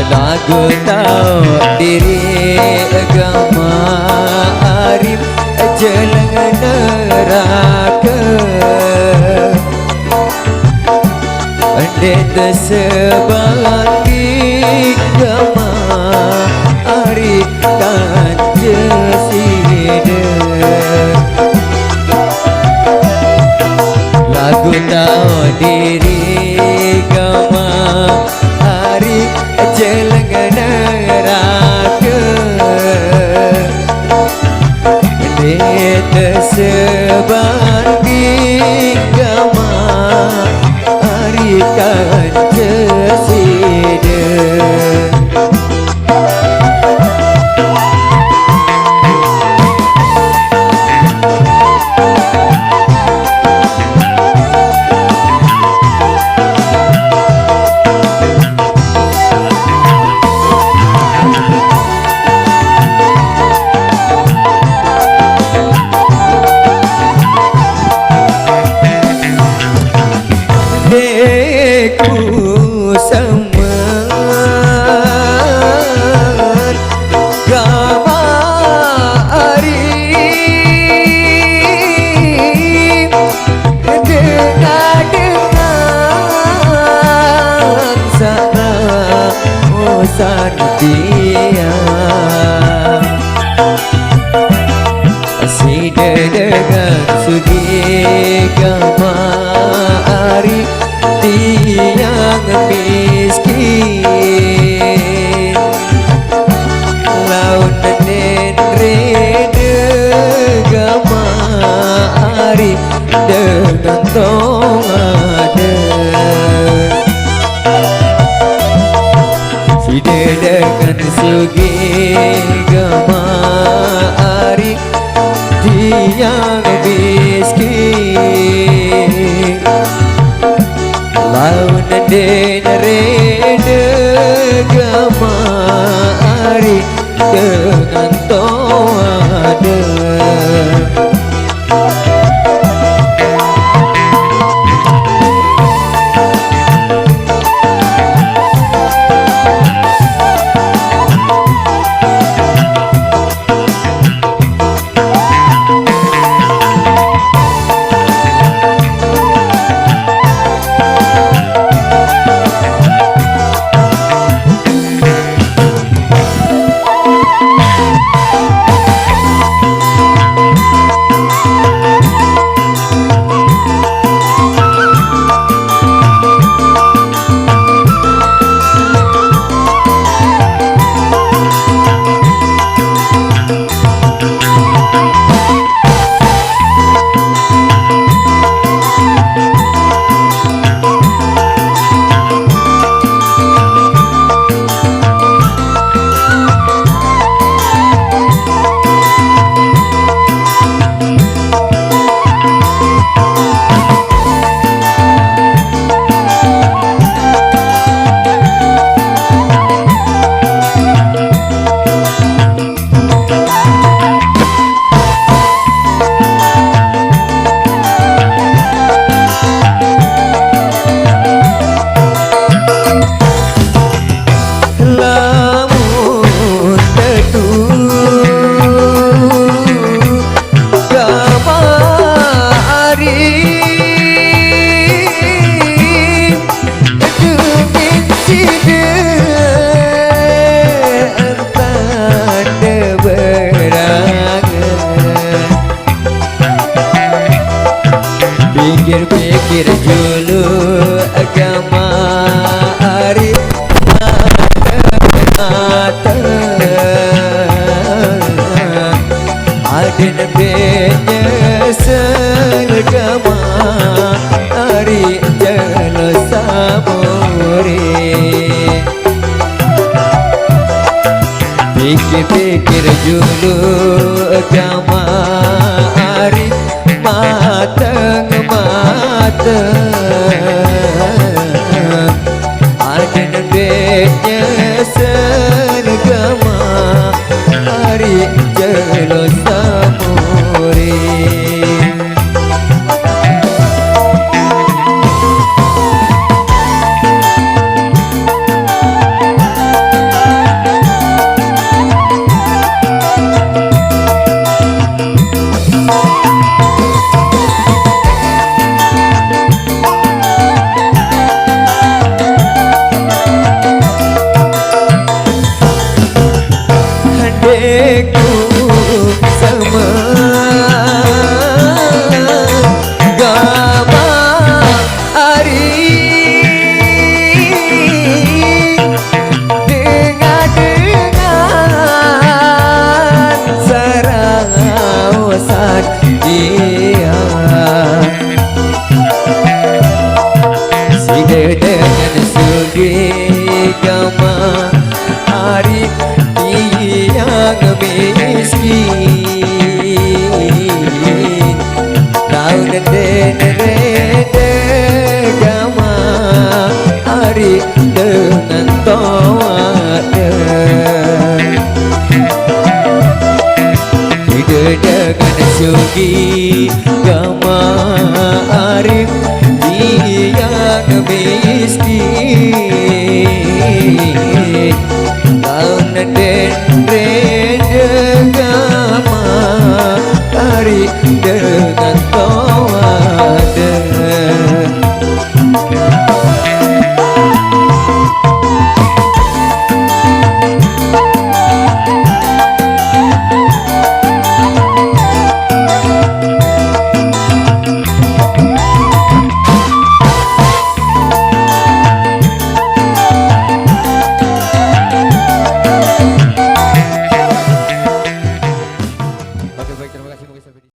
Lagu tahu diri agama arif jelang neraka Andai tersebagi agama arif kan jesida Lagu tahu diri agama arif jelang neraka Andai tersebagi agama arif kan jesida dia Sida dengan sudi agama arif tiang miskin laun nen reda agama arif dengan tong ada Sida dengan sugi agama arif tiang miskin laun den reda agama arif dengan toada Pikir-pikir dulu agama arif mata ada nabinya selagama hari jalan samuri. Pikir-pikir dulu agama arif matang mata ada nabinya selagama hari jalan samuri. Adekku sama gama hari dengan sarawasan dia sida dengan sugi gama hari yang miskin tahun denere gama hari dengan tawada tidak dengan sugi gama hari yang miskin tahun denere gama hari dengan